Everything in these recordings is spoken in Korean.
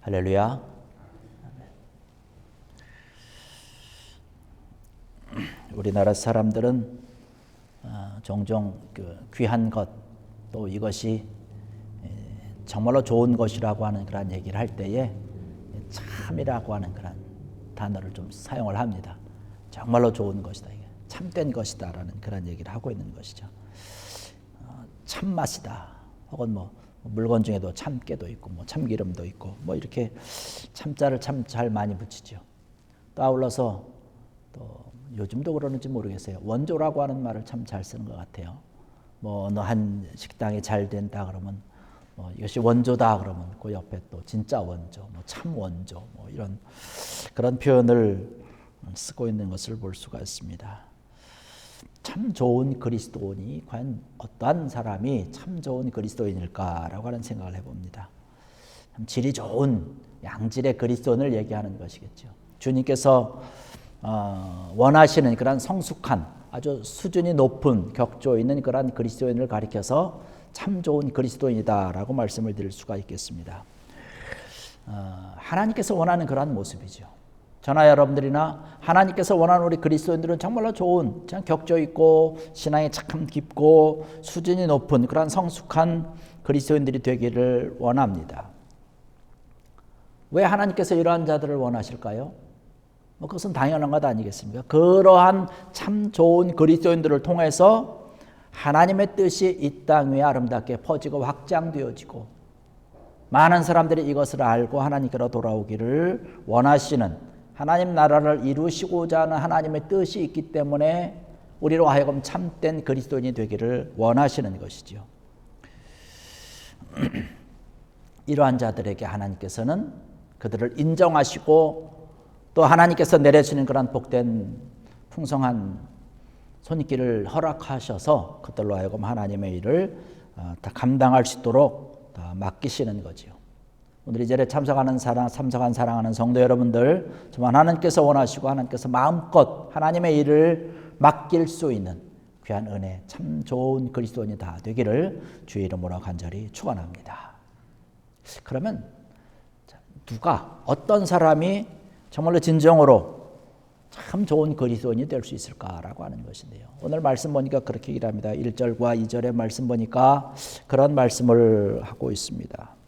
할렐루야. 우리나라 사람들은 종종 귀한 것, 또 이것이 정말로 좋은 것이라고 하는 그런 얘기를 할 때에 참이라고 하는 그런 단어를 좀 사용을 합니다. 정말로 좋은 것이다, 이게 참된 것이다라는 그런 얘기를 하고 있는 것이죠. 참맛이다, 혹은 물건 중에도 참깨도 있고 참기름도 있고 이렇게 참자를 참 잘 많이 붙이죠. 또 아울러서 또 요즘도 그러는지 모르겠어요. 원조라고 하는 말을 참 잘 쓰는 것 같아요. 어느 한 식당이 잘 된다 그러면 이것이 원조다 그러면 그 옆에 또 진짜 원조, 참 원조 이런 그런 표현을 쓰고 있는 것을 볼 수가 있습니다. 참 좋은 그리스도인이 과연 어떠한 사람이 참 좋은 그리스도인일까라고 하는 생각을 해봅니다. 참 질이 좋은 양질의 그리스도인을 얘기하는 것이겠죠. 주님께서 원하시는 그런 성숙한 아주 수준이 높은 격조 있는 그런 그리스도인을 가리켜서 참 좋은 그리스도인이다라고 말씀을 드릴 수가 있겠습니다. 하나님께서 원하는 그러한 모습이죠. 저나 여러분들이나 하나님께서 원하는 우리 그리스도인들은 정말로 좋은, 참 격조 있고 신앙이 참 깊고 수준이 높은 그런 성숙한 그리스도인들이 되기를 원합니다. 왜 하나님께서 이러한 자들을 원하실까요? 그것은 당연한 것 아니겠습니까? 그러한 참 좋은 그리스도인들을 통해서 하나님의 뜻이 이 땅 위에 아름답게 퍼지고 확장되어지고 많은 사람들이 이것을 알고 하나님께로 돌아오기를 원하시는, 하나님 나라를 이루시고자 하는 하나님의 뜻이 있기 때문에 우리로 하여금 참된 그리스도인이 되기를 원하시는 것이죠. 이러한 자들에게 하나님께서는 그들을 인정하시고 또 하나님께서 내려주는 그런 복된 풍성한 손길을 허락하셔서 그들로 하여금 하나님의 일을 다 감당할 수 있도록 다 맡기시는 거죠. 오늘 이 자리에 참석한 사랑하는 성도 여러분들, 정말 하나님께서 원하시고 하나님께서 마음껏 하나님의 일을 맡길 수 있는 귀한 은혜, 참 좋은 그리스도인이 다 되기를 주의 이름으로 간절히 축원합니다. 그러면 누가, 어떤 사람이 정말로 진정으로 참 좋은 그리스도인이 될 수 있을까라고 하는 것인데요. 오늘 말씀 보니까 그렇게 얘기를 합니다. 1절과 2절의 말씀 보니까 그런 말씀을 하고 있습니다.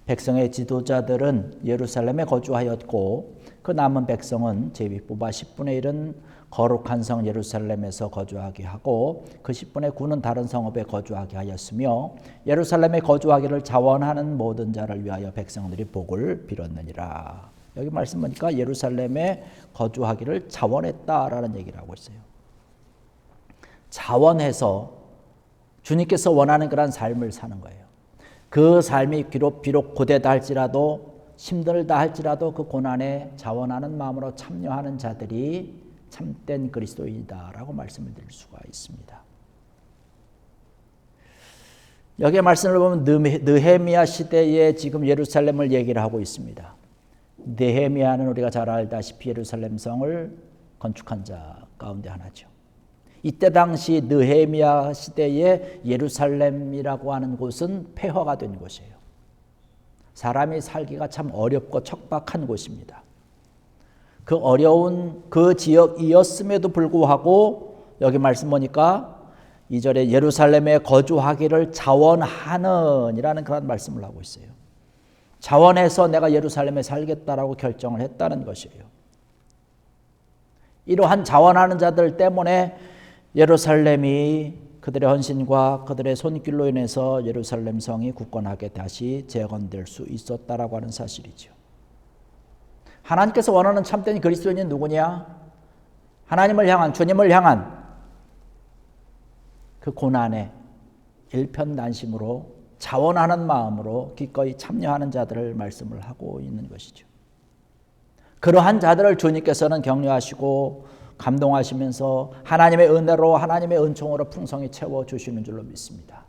백성의 지도자들은 예루살렘에 거주하였고 그 남은 백성은 제비 뽑아 10분의 1은 거룩한 성 예루살렘에서 거주하게 하고 그 10분의 9는 다른 성읍에 거주하게 하였으며 예루살렘에 거주하기를 자원하는 모든 자를 위하여 백성들이 복을 빌었느니라. 여기 말씀 보니까 예루살렘에 거주하기를 자원했다라는 얘기를 하고 있어요. 자원해서 주님께서 원하는 그런 삶을 사는 거예요. 그 삶이 비록 고되다 할지라도 힘들다 할지라도 그 고난에 자원하는 마음으로 참여하는 자들이 참된 그리스도인이다라고 말씀을 드릴 수가 있습니다. 여기에 말씀을 보면 느헤미야 시대에 지금 예루살렘을 얘기를 하고 있습니다. 느헤미야는 우리가 잘 알다시피 예루살렘 성을 건축한 자 가운데 하나죠. 이때 당시 느헤미야 시대에 예루살렘이라고 하는 곳은 폐허가 된 곳이에요. 사람이 살기가 참 어렵고 척박한 곳입니다. 그 어려운 그 지역이었음에도 불구하고 여기 말씀 보니까 2절에 예루살렘에 거주하기를 자원하는 이라는 그런 말씀을 하고 있어요. 자원해서 내가 예루살렘에 살겠다라고 결정을 했다는 것이에요. 이러한 자원하는 자들 때문에 예루살렘이 그들의 헌신과 그들의 손길로 인해서 예루살렘 성이 굳건하게 다시 재건될 수 있었다라고 하는 사실이죠. 하나님께서 원하는 참된 그리스도인이 누구냐? 하나님을 향한, 주님을 향한 그 고난에 일편단심으로 자원하는 마음으로 기꺼이 참여하는 자들을 말씀을 하고 있는 것이죠. 그러한 자들을 주님께서는 격려하시고 감동하시면서 하나님의 은혜로 하나님의 은총으로 풍성히 채워주시는 줄로 믿습니다.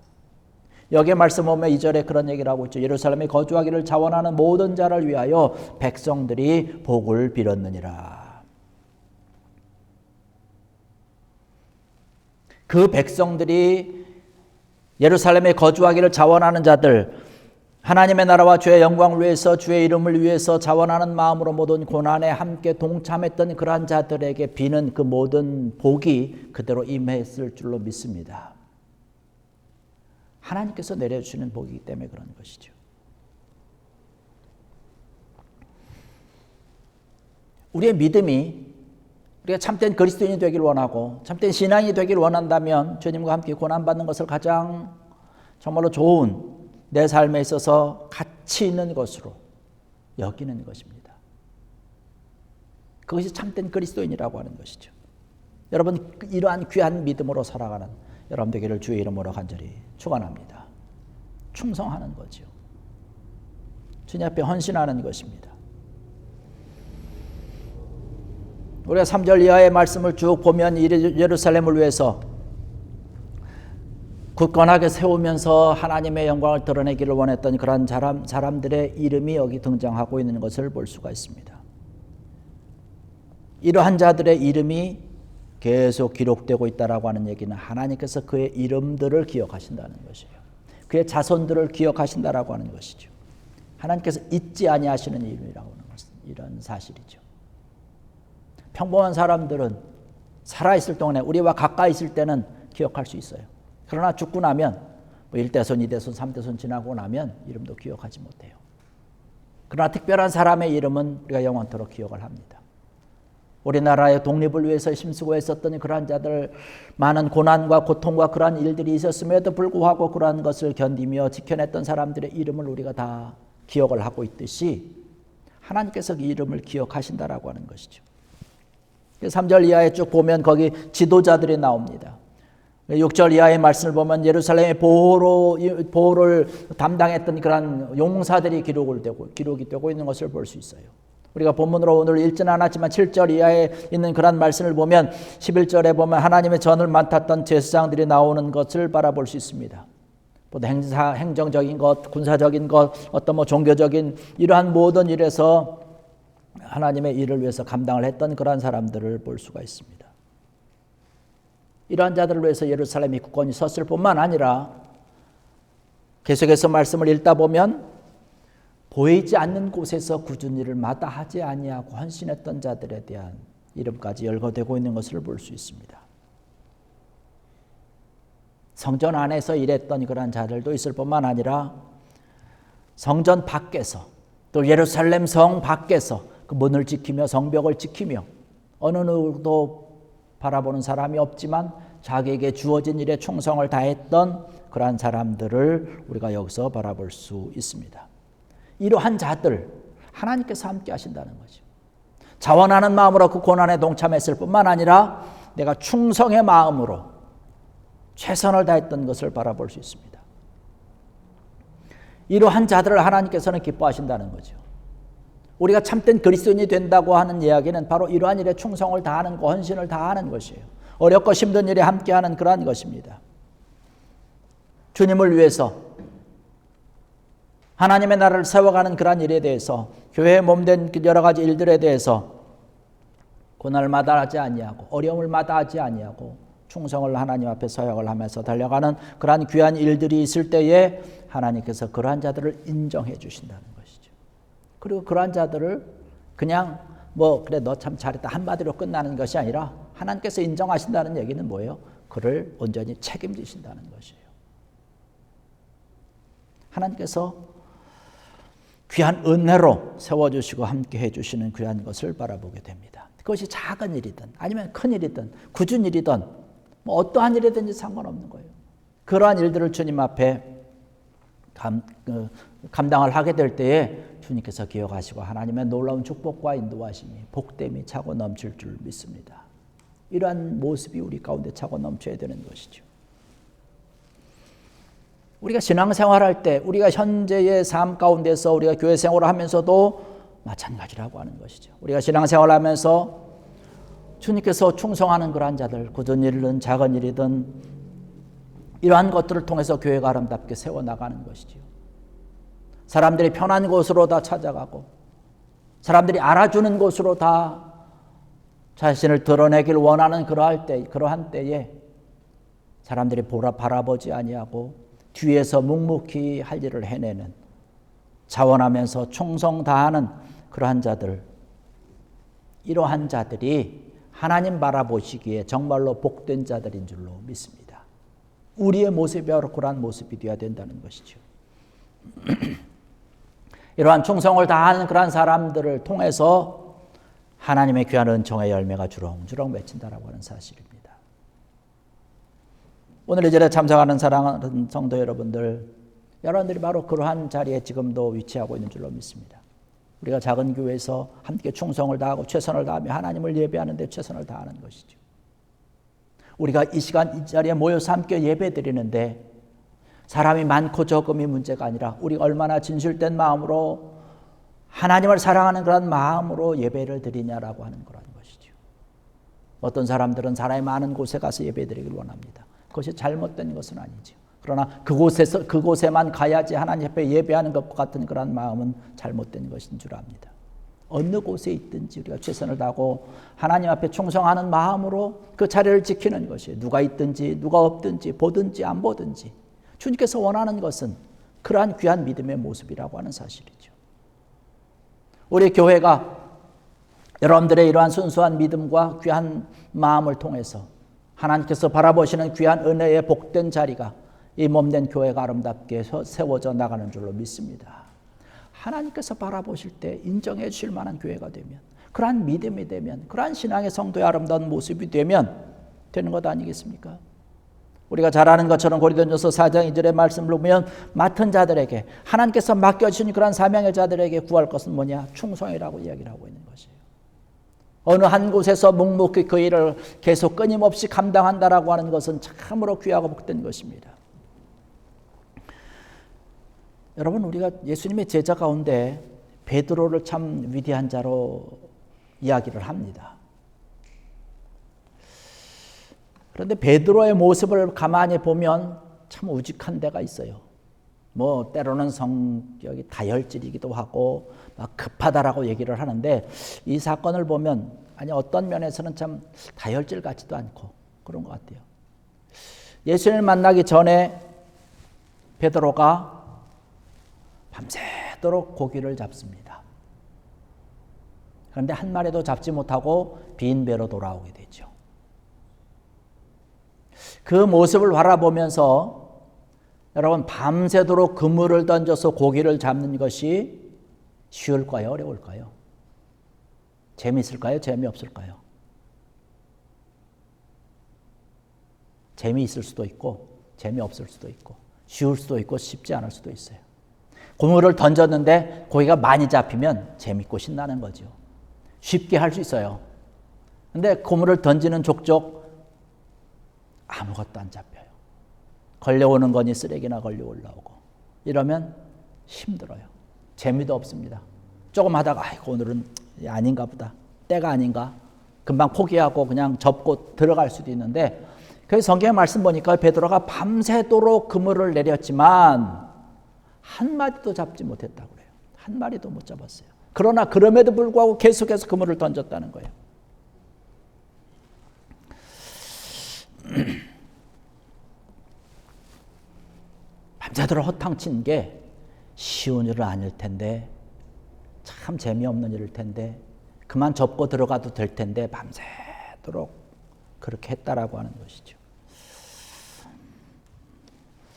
여기에 말씀 보면 2절에 그런 얘기를 하고 있죠. 예루살렘에 거주하기를 자원하는 모든 자를 위하여 백성들이 복을 빌었느니라. 그 백성들이 예루살렘에 거주하기를 자원하는 자들, 하나님의 나라와 주의 영광을 위해서 주의 이름을 위해서 자원하는 마음으로 모든 고난에 함께 동참했던 그러한 자들에게 비는 그 모든 복이 그대로 임했을 줄로 믿습니다. 하나님께서 내려주시는 복이기 때문에 그런 것이죠. 우리의 믿음이 우리가 참된 그리스도인이 되길 원하고 참된 신앙이 되길 원한다면 주님과 함께 고난받는 것을 가장 정말로 좋은 내 삶에 있어서 가치 있는 것으로 여기는 것입니다. 그것이 참된 그리스도인이라고 하는 것이죠. 여러분 이러한 귀한 믿음으로 살아가는 여러분 되기를 주의 이름으로 간절히 축원합니다. 충성하는 거죠. 주님 앞에 헌신하는 것입니다. 우리가 3절 이하의 말씀을 쭉 보면 예루살렘을 위해서 굳건하게 세우면서 하나님의 영광을 드러내기를 원했던 그런 사람들의 이름이 여기 등장하고 있는 것을 볼 수가 있습니다. 이러한 자들의 이름이 계속 기록되고 있다라고 하는 얘기는 하나님께서 그의 이름들을 기억하신다는 것이에요. 그의 자손들을 기억하신다라고 하는 것이죠. 하나님께서 잊지 아니하시는 이름이라고 하는 것은 이런 사실이죠. 평범한 사람들은 살아있을 동안에 우리와 가까이 있을 때는 기억할 수 있어요. 그러나 죽고 나면 1대손, 2대손, 3대손 지나고 나면 이름도 기억하지 못해요. 그러나 특별한 사람의 이름은 우리가 영원토록 기억을 합니다. 우리나라의 독립을 위해서 힘쓰고 했었던 그러한 자들 많은 고난과 고통과 그러한 일들이 있었음에도 불구하고 그러한 것을 견디며 지켜냈던 사람들의 이름을 우리가 다 기억을 하고 있듯이 하나님께서 그 이름을 기억하신다라고 하는 것이죠. 3절 이하에 쭉 보면 거기 지도자들이 나옵니다. 6절 이하의 말씀을 보면 예루살렘의 보호를 담당했던 그런 용사들이 기록이 되고 있는 것을 볼 수 있어요. 우리가 본문으로 오늘 읽지는 않았지만 7절 이하에 있는 그런 말씀을 보면 11절에 보면 하나님의 전을 맡았던 제사장들이 나오는 것을 바라볼 수 있습니다. 행정적인 것, 군사적인 것, 어떤 종교적인 이러한 모든 일에서 하나님의 일을 위해서 감당을 했던 그러한 사람들을 볼 수가 있습니다. 이러한 자들을 위해서 예루살렘이 굳건히 섰을 뿐만 아니라 계속해서 말씀을 읽다 보면 보이지 않는 곳에서 굳은 일을 마다하지 아니하고 헌신했던 자들에 대한 이름까지 열거되고 있는 것을 볼 수 있습니다. 성전 안에서 일했던 그러한 자들도 있을 뿐만 아니라 성전 밖에서 또 예루살렘 성 밖에서 그 문을 지키며 성벽을 지키며 어느 누구도 바라보는 사람이 없지만 자기에게 주어진 일에 충성을 다했던 그러한 사람들을 우리가 여기서 바라볼 수 있습니다. 이러한 자들 하나님께서 함께 하신다는 거죠. 자원하는 마음으로 그 고난에 동참했을 뿐만 아니라 내가 충성의 마음으로 최선을 다했던 것을 바라볼 수 있습니다. 이러한 자들을 하나님께서는 기뻐하신다는 거죠. 우리가 참된 그리스도인이 된다고 하는 이야기는 바로 이러한 일에 충성을 다하는 것, 헌신을 다하는 것이에요. 어렵고 힘든 일에 함께하는 그러한 것입니다. 주님을 위해서 하나님의 나라를 세워가는 그러한 일에 대해서 교회의 몸된 여러 가지 일들에 대해서 고난을 마다하지 아니하고 어려움을 마다하지 아니하고 충성을 하나님 앞에 서약을 하면서 달려가는 그러한 귀한 일들이 있을 때에 하나님께서 그러한 자들을 인정해 주신다는 것이죠. 그리고 그러한 자들을 그냥 그래 너 참 잘했다 한마디로 끝나는 것이 아니라 하나님께서 인정하신다는 얘기는 뭐예요? 그를 온전히 책임지신다는 것이에요. 하나님께서 귀한 은혜로 세워주시고 함께 해주시는 귀한 것을 바라보게 됩니다. 그것이 작은 일이든 아니면 큰 일이든 굳은 일이든 어떠한 일이든지 상관없는 거예요. 그러한 일들을 주님 앞에 감당을 하게 될 때에 주님께서 기억하시고 하나님의 놀라운 축복과 인도하심이 복됨이 차고 넘칠 줄 믿습니다. 이러한 모습이 우리 가운데 차고 넘쳐야 되는 것이죠. 우리가 신앙생활할 때 우리가 현재의 삶 가운데서 우리가 교회 생활을 하면서도 마찬가지라고 하는 것이죠. 우리가 신앙생활을 하면서 주님께서 충성하는 그러한 자들, 굳은 일이든 작은 일이든 이러한 것들을 통해서 교회가 아름답게 세워나가는 것이죠. 사람들이 편한 곳으로 다 찾아가고 사람들이 알아주는 곳으로 다 자신을 드러내길 원하는 그러한 때에 사람들이 바라보지 아니하고 뒤에서 묵묵히 할 일을 해내는 자원하면서 충성 다하는 그러한 자들, 이러한 자들이 하나님 바라보시기에 정말로 복된 자들인 줄로 믿습니다. 우리의 모습이 바로 그러한 모습이 되어야 된다는 것이죠. 이러한 충성을 다하는 그러한 사람들을 통해서 하나님의 귀한 은총의 열매가 주렁주렁 맺힌다라고 하는 사실입니다. 오늘 이 자리에 참석하는 사랑하는 성도 여러분들이 바로 그러한 자리에 지금도 위치하고 있는 줄로 믿습니다. 우리가 작은 교회에서 함께 충성을 다하고 최선을 다하며 하나님을 예배하는 데 최선을 다하는 것이죠. 우리가 이 시간 이 자리에 모여서 함께 예배 드리는데 사람이 많고 적음이 문제가 아니라 우리가 얼마나 진실된 마음으로 하나님을 사랑하는 그런 마음으로 예배를 드리냐라고 하는 그런 것이죠. 어떤 사람들은 사람이 많은 곳에 가서 예배 드리길 원합니다. 그것이 잘못된 것은 아니죠. 그러나 그곳에만 가야지 하나님 앞에 예배하는 것과 같은 그런 마음은 잘못된 것인 줄 압니다. 어느 곳에 있든지 우리가 최선을 다하고 하나님 앞에 충성하는 마음으로 그 자리를 지키는 것이에요. 누가 있든지 누가 없든지 보든지 안 보든지 주님께서 원하는 것은 그러한 귀한 믿음의 모습이라고 하는 사실이죠. 우리 교회가 여러분들의 이러한 순수한 믿음과 귀한 마음을 통해서 하나님께서 바라보시는 귀한 은혜의 복된 자리가 이 몸된 교회가 아름답게 세워져 나가는 줄로 믿습니다. 하나님께서 바라보실 때 인정해 주실 만한 교회가 되면, 그러한 믿음이 되면, 그러한 신앙의 성도의 아름다운 모습이 되면 되는 것 아니겠습니까? 우리가 잘 아는 것처럼 고린도전서 4장 2절의 말씀을 보면 맡은 자들에게, 하나님께서 맡겨주신 그러한 사명의 자들에게 구할 것은 뭐냐? 충성이라고 이야기를 하고 있는 것이에요. 어느 한 곳에서 묵묵히 그 일을 계속 끊임없이 감당한다라고 하는 것은 참으로 귀하고 복된 것입니다. 여러분, 우리가 예수님의 제자 가운데 베드로를 참 위대한 자로 이야기를 합니다. 그런데 베드로의 모습을 가만히 보면 참 우직한 데가 있어요. 뭐 때로는 성격이 다혈질이기도 하고 막 급하다라고 얘기를 하는데, 이 사건을 보면 아니 어떤 면에서는 참 다혈질 같지도 않고 그런 것 같아요. 예수님을 만나기 전에 베드로가 밤새도록 고기를 잡습니다. 그런데 한 마리도 잡지 못하고 빈 배로 돌아오게 되죠. 그 모습을 바라보면서 여러분, 밤새도록 그물을 던져서 고기를 잡는 것이 쉬울까요? 어려울까요? 재미있을까요? 재미없을까요? 재미있을 수도 있고 재미없을 수도 있고 쉬울 수도 있고 쉽지 않을 수도 있어요. 그물을 던졌는데 고기가 많이 잡히면 재밌고 신나는 거죠. 쉽게 할 수 있어요. 근데 그물을 던지는 족족 아무것도 안 잡혀요. 걸려오는 거니 쓰레기나 걸려 올라오고 이러면 힘들어요. 재미도 없습니다. 조금 하다가 아이고 오늘은 아닌가 보다, 때가 아닌가, 금방 포기하고 그냥 접고 들어갈 수도 있는데, 그래서 성경의 말씀 보니까 베드로가 밤새도록 그물을 내렸지만 한 마리도 잡지 못했다고 그래요. 한 마리도 못 잡았어요. 그러나 그럼에도 불구하고 계속해서 그물을 던졌다는 거예요. 밤새도록 허탕친 게 쉬운 일은 아닐 텐데, 참 재미없는 일일 텐데, 그만 접고 들어가도 될 텐데 밤새도록 그렇게 했다라고 하는 것이죠.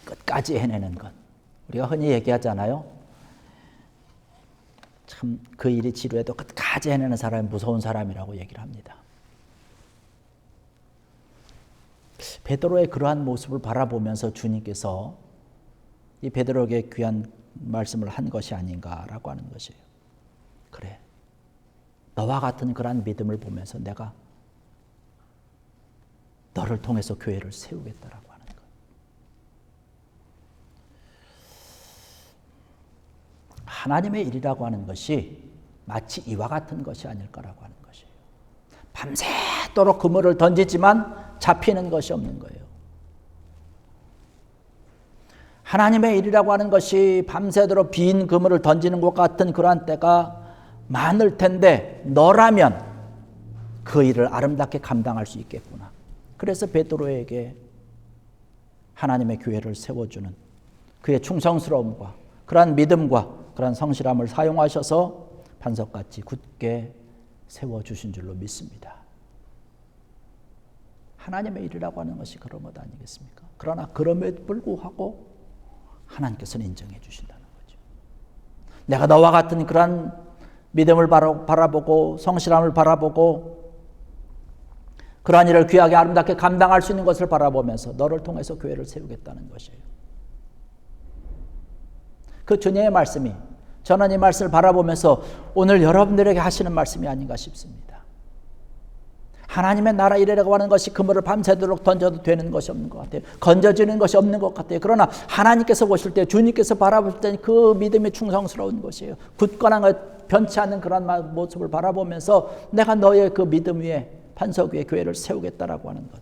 끝까지 해내는 것. 우리가 흔히 얘기하잖아요. 참 그 일이 지루해도 끝까지 해내는 사람이 무서운 사람이라고 얘기를 합니다. 베드로의 그러한 모습을 바라보면서 주님께서 이 베드로에게 귀한 말씀을 한 것이 아닌가라고 하는 것이에요. 그래, 너와 같은 그러한 믿음을 보면서 내가 너를 통해서 교회를 세우겠다라고 하는 것. 하나님의 일이라고 하는 것이 마치 이와 같은 것이 아닐까라고 하는 것이에요. 밤새도록 그물을 던지지만 잡히는 것이 없는 거예요. 하나님의 일이라고 하는 것이 밤새도록 빈 그물을 던지는 것 같은 그러한 때가 많을 텐데, 너라면 그 일을 아름답게 감당할 수 있겠구나. 그래서 베드로에게 하나님의 교회를 세워주는 그의 충성스러움과 그러한 믿음과 그런 성실함을 사용하셔서 반석같이 굳게 세워주신 줄로 믿습니다. 하나님의 일이라고 하는 것이 그런 것 아니겠습니까? 그러나 그럼에도 불구하고 하나님께서는 인정해 주신다는 거죠. 내가 너와 같은 그런 믿음을 바라보고 성실함을 바라보고 그러한 일을 귀하게 아름답게 감당할 수 있는 것을 바라보면서 너를 통해서 교회를 세우겠다는 것이에요. 그 주님의 말씀이 저는 이 말씀을 바라보면서 오늘 여러분들에게 하시는 말씀이 아닌가 싶습니다. 하나님의 나라 일이라고 하는 것이 그물을 밤새도록 던져도 되는 것이 없는 것 같아요. 건져지는 것이 없는 것 같아요. 그러나 하나님께서 보실 때, 주님께서 바라볼 때 그 믿음이 충성스러운 것이에요. 굳건한 것, 변치 않는 그런 모습을 바라보면서 내가 너의 그 믿음 위에, 반석 위에 교회를 세우겠다라고 하는 것.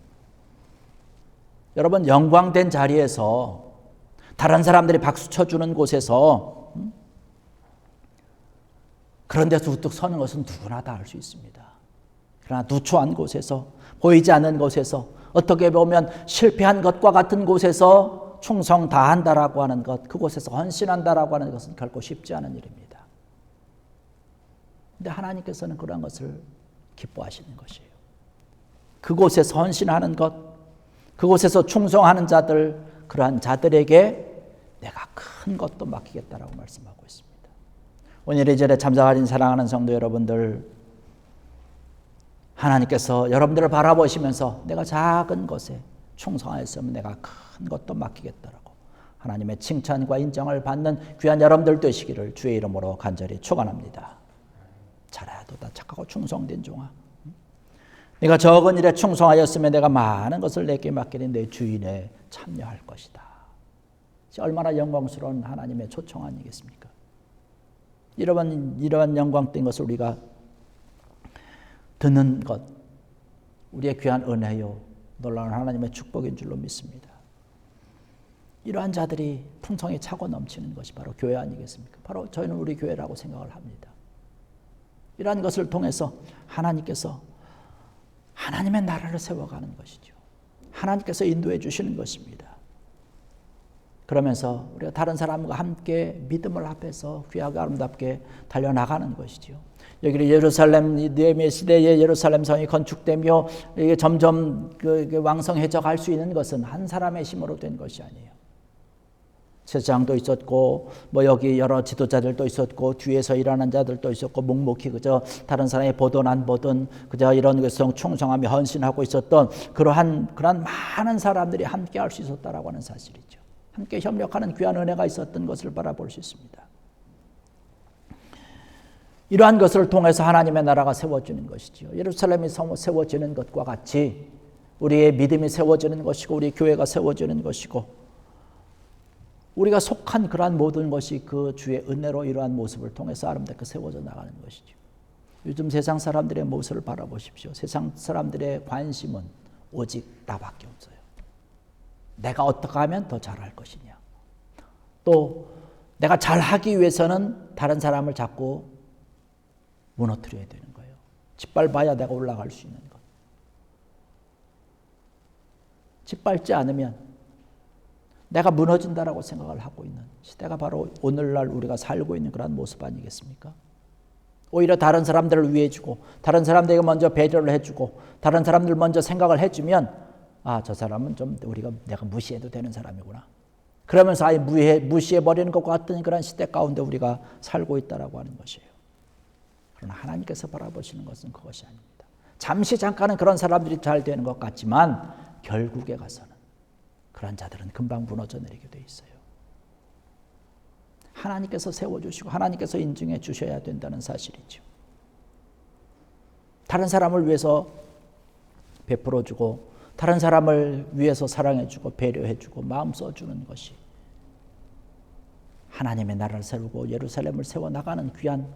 여러분, 영광된 자리에서 다른 사람들이 박수 쳐주는 곳에서 그런 데서 우뚝 서는 것은 누구나 다 할 수 있습니다. 그러나 누추한 곳에서, 보이지 않는 곳에서, 어떻게 보면 실패한 것과 같은 곳에서 충성 다한다라고 하는 것, 그곳에서 헌신한다라고 하는 것은 결코 쉽지 않은 일입니다. 그런데 하나님께서는 그런 것을 기뻐하시는 것이에요. 그곳에서 헌신하는 것, 그곳에서 충성하는 자들, 그러한 자들에게 내가 큰 것도 맡기겠다라고 말씀하고 있습니다. 오늘 이 자리에 참석하신 사랑하는 성도 여러분들, 하나님께서 여러분들을 바라보시면서 내가 작은 것에 충성하였으면 내가 큰 것도 맡기겠다라고 하나님의 칭찬과 인정을 받는 귀한 여러분들 되시기를 주의 이름으로 간절히 축원합니다. 잘하도다 착하고 충성된 종아, 네가 적은 일에 충성하였으면 내가 많은 것을 내게 맡기는 내 주인에 참여할 것이다. 얼마나 영광스러운 하나님의 초청 아니겠습니까? 이러한 영광된 것을 우리가 듣는 것, 우리의 귀한 은혜요, 놀라운 하나님의 축복인 줄로 믿습니다. 이러한 자들이 풍성히 차고 넘치는 것이 바로 교회 아니겠습니까? 바로 저희는 우리 교회라고 생각을 합니다. 이러한 것을 통해서 하나님께서 하나님의 나라를 세워가는 것이죠. 하나님께서 인도해 주시는 것입니다. 그러면서 우리가 다른 사람과 함께 믿음을 합해서 귀하게 아름답게 달려나가는 것이죠. 여기 예루살렘, 느헤미야 시대에 예루살렘 성이 건축되며 이게 점점 왕성해져 갈 수 있는 것은 한 사람의 힘으로 된 것이 아니에요. 제사장도 있었고, 여기 여러 지도자들도 있었고, 뒤에서 일하는 자들도 있었고, 묵묵히 그저 다른 사람이 보든 안 보든 그저 이런 것을 충성하며 헌신하고 있었던 그러한 많은 사람들이 함께 할 수 있었다라고 하는 사실이죠. 함께 협력하는 귀한 은혜가 있었던 것을 바라볼 수 있습니다. 이러한 것을 통해서 하나님의 나라가 세워지는 것이죠. 예루살렘이 세워지는 것과 같이 우리의 믿음이 세워지는 것이고, 우리 교회가 세워지는 것이고, 우리가 속한 그러한 모든 것이 그 주의 은혜로 이러한 모습을 통해서 아름답게 세워져 나가는 것이죠. 요즘 세상 사람들의 모습을 바라보십시오. 세상 사람들의 관심은 오직 나밖에 없어요. 내가 어떻게 하면 더 잘할 것이냐. 또 내가 잘하기 위해서는 다른 사람을 자꾸 무너뜨려야 되는 거예요. 짓밟아야 내가 올라갈 수 있는 것. 짓밟지 않으면 내가 무너진다라고 생각을 하고 있는 시대가 바로 오늘날 우리가 살고 있는 그런 모습 아니겠습니까? 오히려 다른 사람들을 위해주고, 다른 사람들에게 먼저 배려를 해주고, 다른 사람들 먼저 생각을 해주면 저 사람은 좀 내가 무시해도 되는 사람이구나. 그러면서 아예 무시해버리는 것과 같은 그런 시대 가운데 우리가 살고 있다라고 하는 것이에요. 그러나 하나님께서 바라보시는 것은 그것이 아닙니다. 잠시 잠깐은 그런 사람들이 잘 되는 것 같지만 결국에 가서는 그런 자들은 금방 무너져 내리게 돼 있어요. 하나님께서 세워주시고 하나님께서 인증해 주셔야 된다는 사실이죠. 다른 사람을 위해서 베풀어주고, 다른 사람을 위해서 사랑해주고 배려해주고 마음 써주는 것이 하나님의 나라를 세우고 예루살렘을 세워나가는 귀한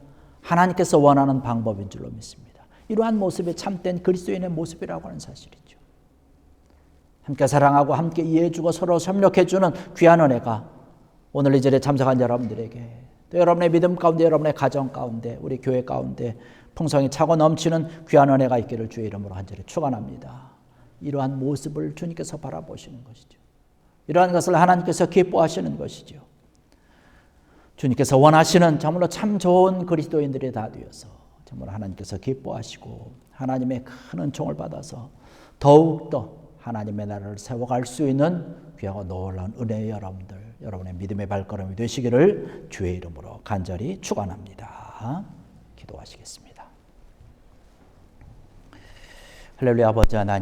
하나님께서 원하는 방법인 줄로 믿습니다. 이러한 모습이 참된 그리스도인의 모습이라고 하는 사실이죠. 함께 사랑하고 함께 이해해주고 서로 협력해주는 귀한 은혜가 오늘 이 자리에 참석한 여러분들에게, 또 여러분의 믿음 가운데, 여러분의 가정 가운데, 우리 교회 가운데 풍성히 차고 넘치는 귀한 은혜가 있기를 주의 이름으로 간절히 축원합니다. 이러한 모습을 주님께서 바라보시는 것이죠. 이러한 것을 하나님께서 기뻐하시는 것이죠. 주님께서 원하시는 정말로 참 좋은 그리스도인들이 다 되어서 정말 하나님께서 기뻐하시고 하나님의 큰 은총을 받아서 더욱더 하나님의 나라를 세워갈 수 있는 귀하고 놀라운 은혜의 여러분의 믿음의 발걸음이 되시기를 주의 이름으로 간절히 축원합니다. 기도하시겠습니다. 할렐루야. 아버지 하나님,